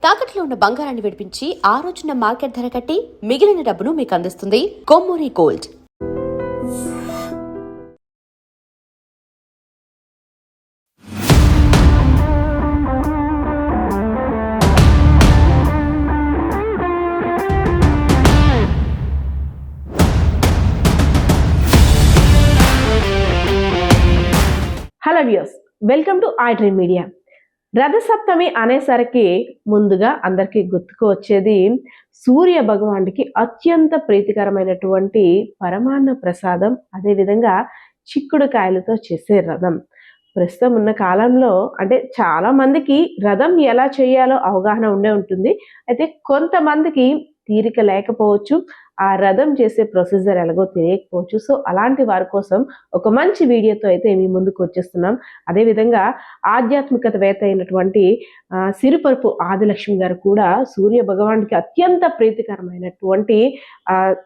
తాకట్లో ఉన్న బంగారాన్ని విడిపించి ఆ రోజున మార్కెట్ ధర కట్టి మిగిలిన డబ్బును మీకు అందిస్తుంది Kommuri gold. Hello viewers, welcome to I dream media. Rathasaptami అనేసరికి ముందుగా అందరికీ గుర్తుకు వచ్చేది సూర్య భగవానుడికి అత్యంత ప్రీతికరమైనటువంటి పరమాన్న ప్రసాదం, అదేవిధంగా చిక్కుడుకాయలతో చేసే రథం. ప్రస్తుతం ఉన్న కాలంలో అంటే చాలా మందికి రథం ఎలా చేయాలో అవగాహన ఉండే ఉంటుంది. అయితే కొంతమందికి తీరిక లేకపోవచ్చు, ఆ రథం చేసే ప్రొసీజర్ ఎలాగో తెలియకపోవచ్చు. సో అలాంటి వారి కోసం ఒక మంచి వీడియోతో అయితే మీ ముందుకు వచ్చేస్తున్నాం. అదేవిధంగా ఆధ్యాత్మికతవేత్త అయినటువంటి సిరిపరుపు ఆదిలక్ష్మి గారు కూడా సూర్య భగవానుడికి అత్యంత ప్రీతికరమైనటువంటి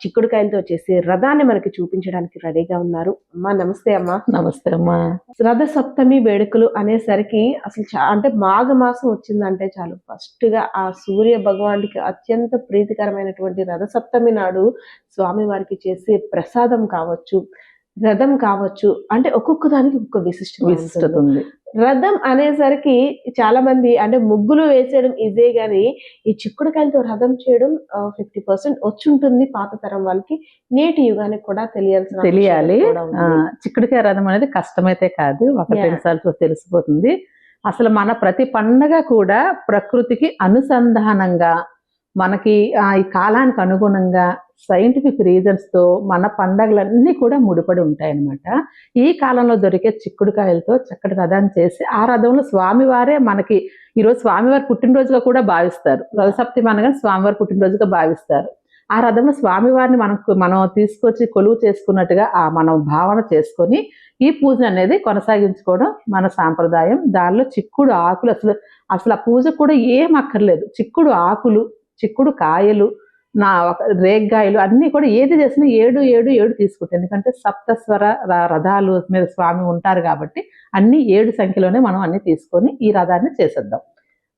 చిక్కుడుకాయలతో చేసే రథాన్ని మనకి చూపించడానికి రెడీగా ఉన్నారు. అమ్మా నమస్తే. అమ్మా నమస్తే అమ్మా. రథ సప్తమి వేడుకలు అనేసరికి అసలు అంటే మాఘమాసం వచ్చిందంటే చాలు ఫస్ట్ గా ఆ సూర్య భగవానుడికి అత్యంత ప్రీతికరమైనటువంటి రథ సప్తమి నాడు స్వామి వారికి చేసే ప్రసాదం కావచ్చు, రథం కావచ్చు, అంటే ఒక్కొక్క దానికి ఒక్కొక్క విశిష్టత ఉంది. రథం అనేసరికి చాలా మంది అంటే ముగ్గులు వేసేయడం ఈజీ, గానీ ఈ చిక్కుడుకాయలతో రథం చేయడం 50% వచ్చి ఉంటుంది పాత తరం వాళ్ళకి. నేటి యుగానికి కూడా తెలియాలి. చిక్కుడుకాయ రథం అనేది కష్టమైతే కాదు, ఒక 2 సార్లు తెలిసిపోతుంది. అసలు మన ప్రతి పండగ కూడా ప్రకృతికి అనుసంధానంగా, మనకి ఈ కాలానికి అనుగుణంగా సైంటిఫిక్ రీజన్స్ తో మన పండగలన్నీ కూడా ముడిపడి ఉంటాయన్నమాట. ఈ కాలంలో దొరికే చిక్కుడుకాయలతో చక్కటి రథాన్ని చేసి ఆ రథంలో స్వామివారే మనకి ఈరోజు స్వామివారి పుట్టినరోజుగా కూడా భావిస్తారు. రథసప్తమి అనగా స్వామివారి పుట్టినరోజుగా భావిస్తారు. ఆ రథంలో స్వామివారిని మనం తీసుకొచ్చి కొలువు చేసుకున్నట్టుగా మనం భావన చేసుకొని ఈ పూజ అనేది కొనసాగించుకోవడం మన సాంప్రదాయం. దానిలో చిక్కుడు ఆకులు అసలు ఆ పూజ కూడా ఏం అక్కర్లేదు. చిక్కుడు ఆకులు, చిక్కుడు కాయలు, రేగ్గాయలు అన్ని కూడా ఏది చేసినా 7 తీసుకుంటాం. ఎందుకంటే సప్తస్వర రథాలు మీద స్వామి ఉంటారు కాబట్టి అన్ని 7 సంఖ్యలోనే మనం అన్ని తీసుకొని ఈ రథాన్ని చేసేద్దాం.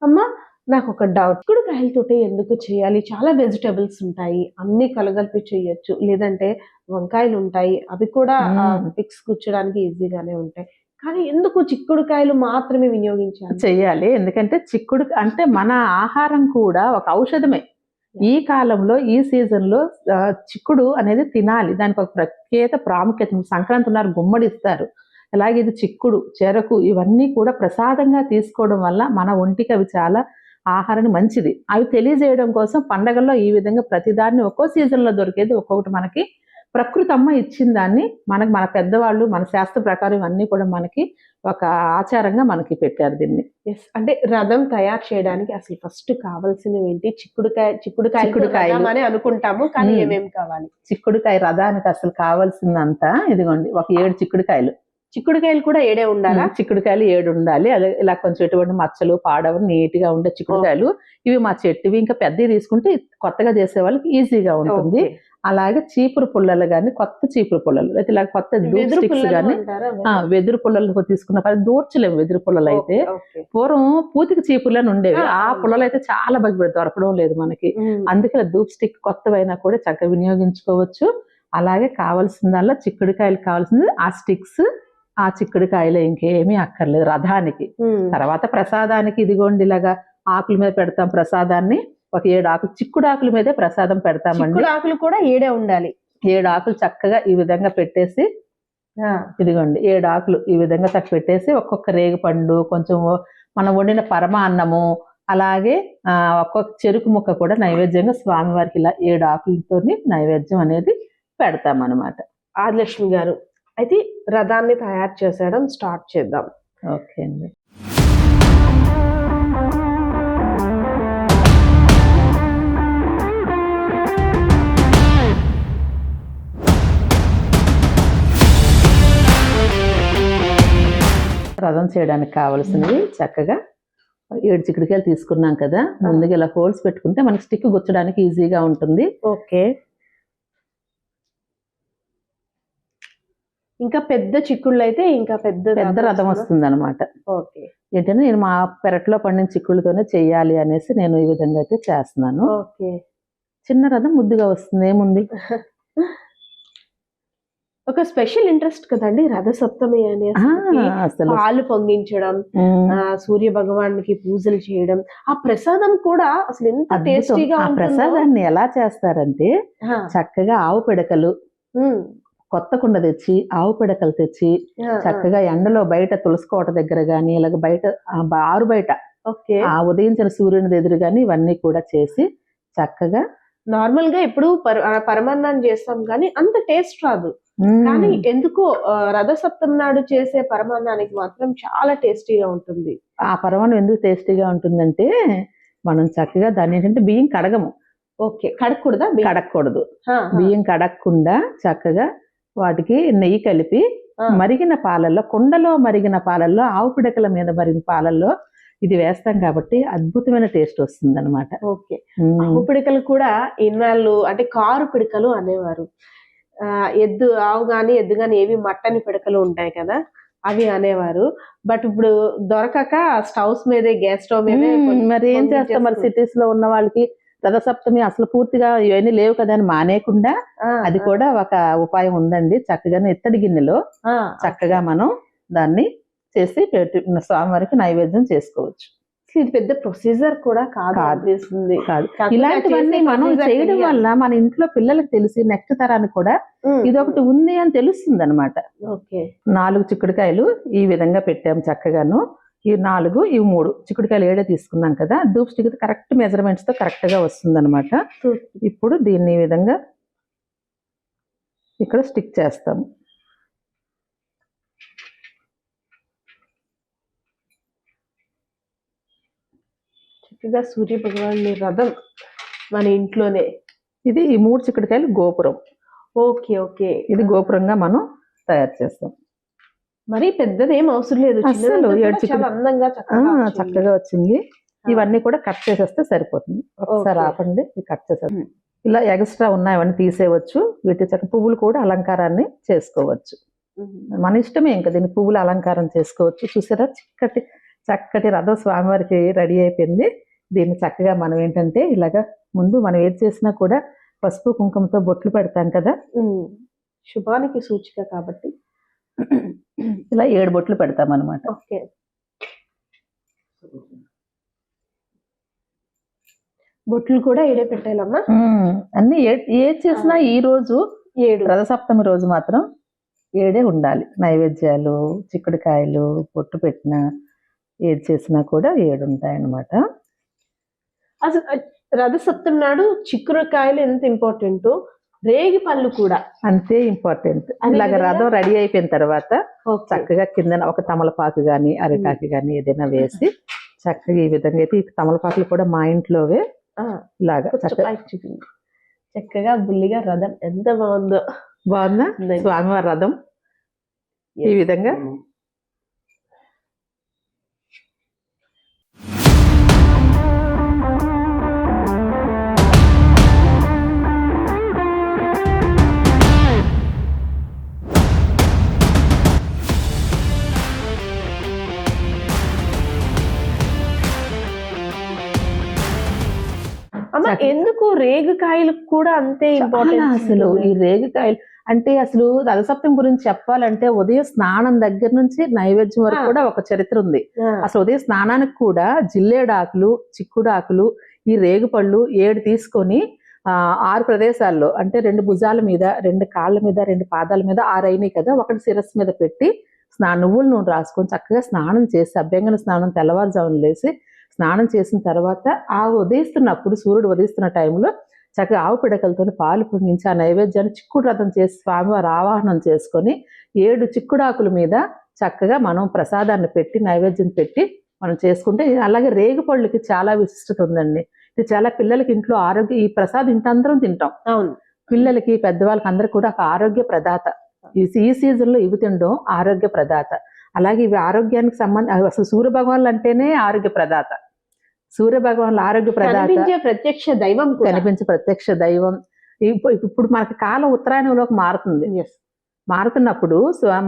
అమ్మా నాకు ఒక డౌట్, చిక్కుడుకాయలతోటి ఎందుకు చేయాలి? చాలా వెజిటబుల్స్ ఉంటాయి, అన్ని కలగలిపి చేయొచ్చు, లేదంటే వంకాయలు ఉంటాయి, అవి కూడా పిక్స్ కూర్చోడానికి ఈజీగానే ఉంటాయి. కానీ ఎందుకు చిక్కుడుకాయలు మాత్రమే చెయ్యాలి? ఎందుకంటే చిక్కుడు అంటే మన ఆహారం కూడా ఒక ఔషధమే. ఈ కాలంలో ఈ సీజన్ లో చిక్కుడు అనేది తినాలి, దానికి ఒక ప్రత్యేక ప్రాముఖ్యత. సంక్రాంతి ఉన్నారు, గుమ్మడి ఇస్తారు. అలాగే ఇది చిక్కుడు, చెరకు ఇవన్నీ కూడా ప్రసాదంగా తీసుకోవడం వల్ల మన ఒంటికి అవి చాలా ఆహారాన్ని మంచిది. అవి తెలియజేయడం కోసం పండగల్లో ఈ విధంగా ప్రతిదాన్ని ఒక్కో సీజన్ లో దొరికేది ఒక్కొక్కటి మనకి ప్రకృతి అమ్మ ఇచ్చిన దాన్ని మన పెద్దవాళ్ళు మన శాస్త్ర ప్రకారం ఇవన్నీ కూడా మనకి ఒక ఆచారంగా మనకి పెట్టారు దీన్ని. అంటే రథం తయారు చేయడానికి అసలు ఫస్ట్ కావాల్సినవి ఏంటి? చిక్కుడుకాయ అని అనుకుంటాము, కానీ ఏమేమి కావాలి? చిక్కుడుకాయ రథానికి అసలు కావాల్సిందంతా ఇదిగోండి, ఒక 7 చిక్కుడుకాయలు. చిక్కుడుకాయలు కూడా 7 ఉండాలా? చిక్కుడుకాయలు 7 ఉండాలి. అదే ఇలా కొంచెం ఎటువంటి మచ్చలు పాడవు నీట్ గా ఉండే చిక్కుడుకాయలు. ఇవి మా చెట్టువి, ఇంకా పెద్దవి తీసుకుంటే కొత్తగా చేసే వాళ్ళకి ఈజీగా ఉంటుంది. అలాగే చీపురు పుల్లలు కానీ, కొత్త చీపురు పుల్లలు అయితే ఇలా కొత్త స్టిక్స్ కానీ, వెదురు పుల్లలు తీసుకున్న దూర్చలేము. వెదురు పుల్లలు అయితే పూర్వం పూతికి చీపుర్లని ఉండేవి, ఆ పుల్లలు అయితే చాలా బాగా దొరకడం లేదు మనకి. అందుకే ధూప్ స్టిక్ కొత్తవైనా కూడా చక్కగా వినియోగించుకోవచ్చు. అలాగే కావాల్సిందల్లా చిక్కుడుకాయలు కావాల్సింది ఆ స్టిక్స్, ఆ చిక్కుడుకాయలు, ఇంకేమీ అక్కర్లేదు రథానికి. తర్వాత ప్రసాదానికి ఇదిగోండి ఇలాగా ఆకుల మీద పెడతాం ప్రసాదాన్ని. ఒక 7 ఆకులు చిక్కుడు ఆకుల మీదే ప్రసాదం పెడతామండి. ఆకులు కూడా 7 ఉండాలి. 7 ఆకులు చక్కగా ఈ విధంగా పెట్టేసి, ఇదిగోండి 7 ఆకులు ఈ విధంగా చక్క పెట్టేసి, ఒక్కొక్క రేగుపండు, కొంచెం మనం వండిన పరమాన్నము, అలాగే ఒక్కొక్క చెరుకు ముక్క కూడా నైవేద్యంగా స్వామివారికి ఇలా 7 ఆకులతో నైవేద్యం అనేది పెడతాం అన్నమాట. ఆదిలక్ష్మి గారు, అయితే రథాన్ని తయారు చేసేయడం స్టార్ట్ చేద్దాం. ఓకే అండి. రథం చేయడానికి కావాల్సినవి చక్కగా 7 చిక్కుడుకాయలు తీసుకున్నాం కదా. ముందుగా ఇలా హోల్స్ పెట్టుకుంటే మనకి స్టిక్ గుచ్చడానికి ఈజీగా ఉంటుంది. ఓకే. ఇంకా పెద్ద చిక్కుళ్ళు అయితే ఇంకా పెద్ద రథం వస్తుంది అనమాట. ఓకే ఏంటంటే నేను మా పెరట్లో పండిన చిక్కుళ్ళతోనే చెయ్యాలి అనేసి నేను ఈ విధంగా అయితే చేస్తున్నాను. ఓకే. చిన్న రథం ముద్దుగా వస్తుంది, ఏముంది. ఒక స్పెషల్ ఇంట్రెస్ట్ కదండి రథసప్తమి అనేసి. అసలు పాలు పొంగించడం, సూర్య భగవానికి పూజలు చేయడం, ఆ ప్రసాదం కూడా అసలు ఎంత అద్భుతం. టేస్టీగా ఆ ప్రసాదాన్ని ఎలా చేస్తారంటే చక్కగా ఆవు పిడకలు, కొత్త కుండ తెచ్చి ఆవు పిడకలు తెచ్చి చక్కగా ఎండలో బయట తులసికోట దగ్గర గాని ఇలాగ బయట ఆరు బయట ఆ ఉదయించిన సూర్యుని ఎదురు గాని ఇవన్నీ కూడా చేసి చక్కగా నార్మల్ గా ఎప్పుడు పరమాన్నాన్ని చేస్తాం కానీ అంత టేస్ట్ రాదు. కానీ ఎందుకో రథసప్తమి నాడు చేసే పరమాన్నానికి మాత్రం చాలా టేస్టీగా ఉంటుంది. ఆ పరమాన్నం ఎందుకు టేస్టీగా ఉంటుందంటే మనం చక్కగా దాన్ని ఏంటంటే బియ్యం కడగము. ఓకే, కడగకూడదా? కడగకూడదు. బియ్యం కడగకుండా చక్కగా వాటికి నెయ్యి కలిపి మరిగిన పాలల్లో, కుండలో మరిగిన పాలల్లో, ఆవు పిడకల మీద మరిగిన పాలల్లో ఇది వేస్తాం కాబట్టి అద్భుతమైన టేస్ట్ వస్తుంది అనమాట. ఓకే. ఆవు పిడకలు కూడా ఇన్నాళ్ళు అంటే కారు పిడకలు అనేవారు. ఆవు గాని ఎద్దు గాని ఏవి మట్టని పిడకలు ఉంటాయి కదా, అవి అనేవారు. బట్ ఇప్పుడు దొరకక స్టవ్స్ మీదే, గ్యాస్ స్టవ్ మీదే. మరి ఏం చేస్తాం, మరి సిటీస్ లో ఉన్న వాళ్ళకి రథసప్తమి అసలు పూర్తిగా ఇవన్నీ లేవు కదా అని మానేయకుండా అది కూడా ఒక ఉపాయం ఉందండి. చక్కగా ఇత్తడి గిన్నెలో చక్కగా మనం దాన్ని చేసి స్వామివారికి నైవేద్యం చేసుకోవచ్చు. ఇది పెద్ద ప్రొసీజర్ కూడా కాదు. ఇలాంటివన్నీ మనం చేయడం వల్ల మన ఇంట్లో పిల్లలకు తెలిసి నెక్స్ట్ తరానికి కూడా ఇదొకటి ఉంది అని తెలుస్తుంది అనమాట. 4 చిక్కుడుకాయలు ఈ విధంగా పెట్టాము చక్కగాను. ఈ 4, ఇవి 3 చిక్కుడుకాయలు 7 తీసుకున్నాం కదా. ధూప్ స్టిక్ కరెక్ట్ మెజర్మెంట్స్ తో కరెక్ట్ గా వస్తుంది అనమాట. ఇప్పుడు దీన్ని ఈ విధంగా ఇక్కడ స్టిక్ చేస్తాము. చక్కగా సూర్య భగవాన్ రథం మన ఇంట్లోనే. ఇది ఈ 3 చిక్కుడుకాయలు గోపురం. Okay okay. ఇది గోపురంగా మనం తయారు చేస్తాం. మరి పెద్దది ఏం అవసరం లేదు, అందంగా చక్కగా వచ్చింది. ఇవన్నీ కూడా కట్ చేసేస్తే సరిపోతుంది. ఒకసారి ఆపండి, కట్ చేసేస్తాం. ఇలా ఎక్స్ట్రా ఉన్నాయి అవన్నీ తీసేయవచ్చు. వీటి పువ్వులు కూడా అలంకారాన్ని చేసుకోవచ్చు. మన ఇష్టమే, ఇంకా దీన్ని పువ్వుల అలంకారం చేసుకోవచ్చు. చూసారా, చక్కటి రథం స్వామివారికి రెడీ అయిపోయింది. దీన్ని చక్కగా మనం ఏంటంటే ఇలాగా ముందు మనం ఏది చేసినా కూడా పసుపు కుంకుమతో బొట్లు పెడతాం కదా, శుభానికి సూచిక కాబట్టి ఇలా 7 బొట్లు పెడతాం అనమాట. ఓకే. బొట్లు కూడా 7 పెట్టాలమ్మా. అన్ని ఏది చేసినా ఈ రోజు 7 రథసప్తమి రోజు మాత్రం 7 ఉండాలి. నైవేద్యాలు, చిక్కుడుకాయలు, బొట్టు పెట్టిన ఏది చేసినా కూడా 7 ఉంటాయన్నమాట. అసలు రథసప్తమి నాడు చిక్కుడుకాయలు ఎంత ఇంపార్టెంట్, రేగి పళ్ళు కూడా అంతే ఇంపార్టెంట్. ఇలాగ రథం రెడీ అయిపోయిన తర్వాత చక్కగా కింద ఒక తమలపాకు గాని అరిటాకు గాని ఏదైనా వేసి చక్కగా ఈ విధంగా అయితే, ఈ తమలపాకులు కూడా మా ఇంట్లోవే ఇలాగా చక్కగా బుల్లిగా రథం ఎంత బాగుందో. బాగుందా స్వామివారి రథం ఈ విధంగా. ఎందుకు రేగికాయలు కూడా అంతే ఇంపార్టెంట్? అసలు ఈ రేగికాయలు అంటే అసలు రథసప్తమి గురించి చెప్పాలంటే ఉదయం స్నానం దగ్గర నుంచి నైవేద్యం వరకు కూడా ఒక చరిత్ర ఉంది. అసలు ఉదయం స్నానానికి కూడా జిల్లేడాకులు, చిక్కుడాకులు, ఈ రేగుపళ్ళు 7 తీసుకొని 6 ప్రదేశాల్లో అంటే 2 భుజాల మీద, 2 కాళ్ళ మీద, 2 పాదాల మీద 6 అయినాయి కదా, ఒకటి శిరస్సు మీద పెట్టి నువ్వుల నూనె రాసుకొని చక్కగా స్నానం చేసి, అభ్యంగన స్నానం తెల్లవారుజామున లేసి స్నానం చేసిన తర్వాత ఆ ఉదయిస్తున్నప్పుడు, సూర్యుడు ఉదయిస్తున్న టైంలో చక్కగా ఆవు పిడకలతో పాలు పొంగించి ఆ నైవేద్యాన్ని చిక్కుడు రథం చేసి స్వామివారి ఆవాహనం చేసుకొని 7 చిక్కుడాకుల మీద చక్కగా మనం ప్రసాదాన్ని పెట్టి నైవేద్యం పెట్టి మనం చేసుకుంటే, అలాగే రేగుపళ్ళకి చాలా విశిష్టత ఉందండి. ఇది చాలా పిల్లలకి ఇంట్లో ఆరోగ్య, ఈ ప్రసాదం ఇంటందరం తింటాం. అవును, పిల్లలకి పెద్దవాళ్ళకి అందరికి కూడా ఒక ఆరోగ్య ప్రదాత. ఈ సీజన్ లో ఇవి తినడం ఆరోగ్య ప్రదాత. అలాగే ఇవి ఆరోగ్యానికి అసలు సూర్య భగవాన్లు అంటేనే ఆరోగ్య ప్రదాత. సూర్య భగవాన్లు ఆరోగ్య ప్రదాత, ప్రత్యక్ష దైవం, కనిపించే ప్రత్యక్ష దైవం. ఇప్పుడు మనకి కాలం ఉత్తరాయణంలోకి మారుతుంది. మారుతున్నప్పుడు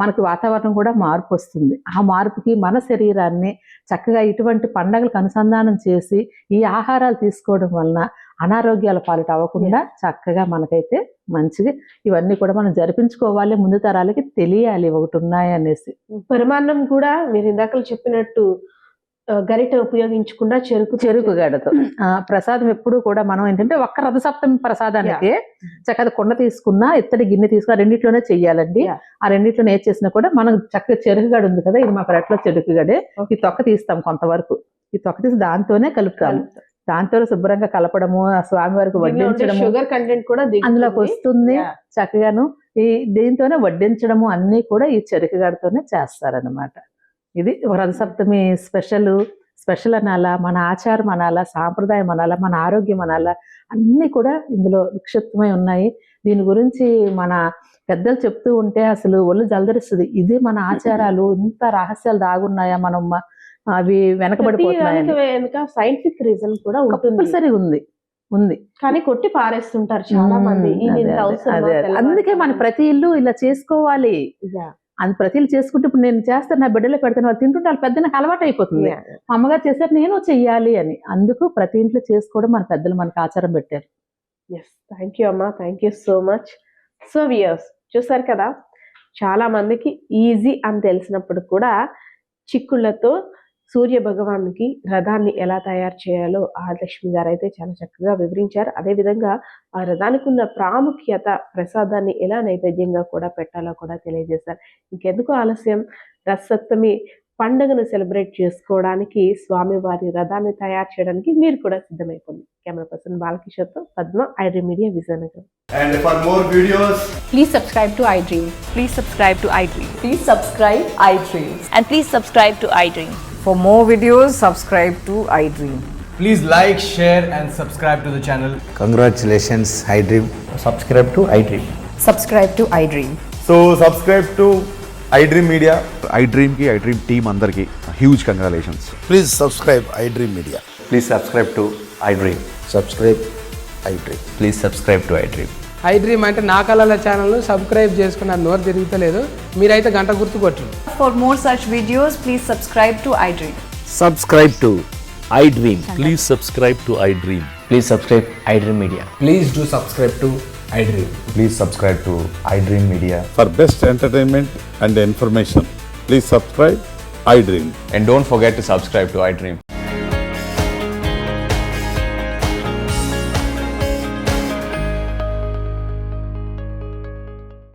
మనకి వాతావరణం కూడా మార్పు వస్తుంది. ఆ మార్పుకి మన శరీరాన్ని చక్కగా ఇటువంటి పండగలకు అనుసంధానం చేసి ఈ ఆహారాలు తీసుకోవడం వలన అనారోగ్యాల పాలిట అవ్వకుండా చక్కగా మనకైతే మంచిగా ఇవన్నీ కూడా మనం జరిపించుకోవాలి, ముందు తరాలకి తెలియాలి ఒకటి ఉన్నాయి అనేసి. పరిమాణం కూడా మీరు ఇందాక చెప్పినట్టు గరిట ఉపయోగించకుండా చెరుకు గడతో ప్రసాదం ఎప్పుడు కూడా మనం ఏంటంటే ఒక్క రథసప్తమి ప్రసాదానికి చక్కగా కొండ తీసుకున్నా ఇత్తడి గిన్నె తీసుకున్నా రెండిట్లోనే చెయ్యాలండి. ఆ రెండిట్లోనే ఏది చేసినా కూడా మనం చక్కగా చెరుకుగడ ఉంది కదా, ఇది మా పెరట్లో చెరుకుగడే. ఈ తొక్క తీస్తాం కొంతవరకు, ఈ తొక్క తీసి దాంతోనే కలుపుతాము. దాంతో శుభ్రంగా కలపడము, ఆ స్వామి వారికి వడ్డించడము, షుగర్ కంటెంట్ కూడా అందులోకి వస్తుంది. చక్కగాను ఈ దీంతోనే వడ్డించడము అన్ని కూడా ఈ చెరుకుగడతోనే చేస్తారనమాట. ఇది రథసప్తమి స్పెషల్ అనాలా, మన ఆచారం అనాలా, సాంప్రదాయం అనాలా, మన ఆరోగ్యం అనాలా, అన్నీ కూడా ఇందులో నిక్షిప్తమై ఉన్నాయి. దీని గురించి మన పెద్దలు చెప్తూ ఉంటే అసలు ఒళ్ళు జలదరిస్తుంది. ఇది మన ఆచారాలు, ఇంత రహస్యాలు దాగున్నాయా, మనం అవి వెనకబడిపోతున్నాయి. సైంటిఫిక్ రీజన్ కూడా కంపల్సరీ ఉంది కానీ కొట్టి పారేస్తుంటారు చాలా మంది. అందుకే మన ప్రతి ఇల్లు ఇలా చేసుకోవాలి. అది ప్రతి ఇల్లు చేసుకుంటే ఇప్పుడు నేను చేస్తాను, నా బిడ్డలే పెడతాను, వాళ్ళు తింటుంటే వాళ్ళు పెద్ద నాకు అలవాటు అయిపోతుంది. మా అమ్మగారు చేశారు నేను చెయ్యాలి అని. అందుకు ప్రతి ఇంట్లో చేసుకోవడం మన పెద్దలు మనకు ఆచారం పెట్టారు. థ్యాంక్ యూ అమ్మా, thank you so much. So viewers చూసారు కదా, చాలా మందికి ఈజీ అని తెలిసినప్పుడు కూడా చిక్కుళ్లతో సూర్య భగవానుకి రథాన్ని ఎలా తయారు చేయాలో ఆదిలక్ష్మి గారు అయితే చాలా చక్కగా వివరించారు. అదేవిధంగా ఆ రథానికి ఉన్న ప్రాముఖ్యత, ప్రసాదాన్ని ఎలా నైవేద్యంగా కూడా పెట్టాలో కూడా తెలియజేశారు. ఇంకెందుకు ఆలస్యం, రథసప్తమి పండుగను సెలబ్రేట్ చేసుకోవడానికి స్వామివారి రథాన్ని తయారు చేయడానికి మీరు కూడా సిద్ధమైపోండి. కెమెరా పర్సన్ బాలకిషోర్తో Padma, iDream Media, Vizianagaram. And for more videos, Please subscribe to iDream. Please subscribe to iDream. Please subscribe iDream. And please subscribe to iDream. For more videos, subscribe to iDream. please like, share and subscribe to the channel. Congratulations, iDream. Subscribe to iDream. Subscribe to iDream. So subscribe to iDream Media. iDream की iDream team अंदर की huge congratulations. Please subscribe iDream Media. Please subscribe to iDream. Subscribe iDream. Please subscribe to iDream. iDream అంటే నా కళల ఛానల్ను subscribe చేసుకున్న నోరు తిరుగుతలేదు, మీరైతే గంట గుర్తు కొట్టండి. For more such videos, please subscribe to iDream. Subscribe to iDream. Please subscribe to iDream. Please subscribe iDream Media. Please do subscribe to iDream. Please subscribe to iDream Media. For best entertainment and information, please subscribe iDream. And don't forget to subscribe to iDream.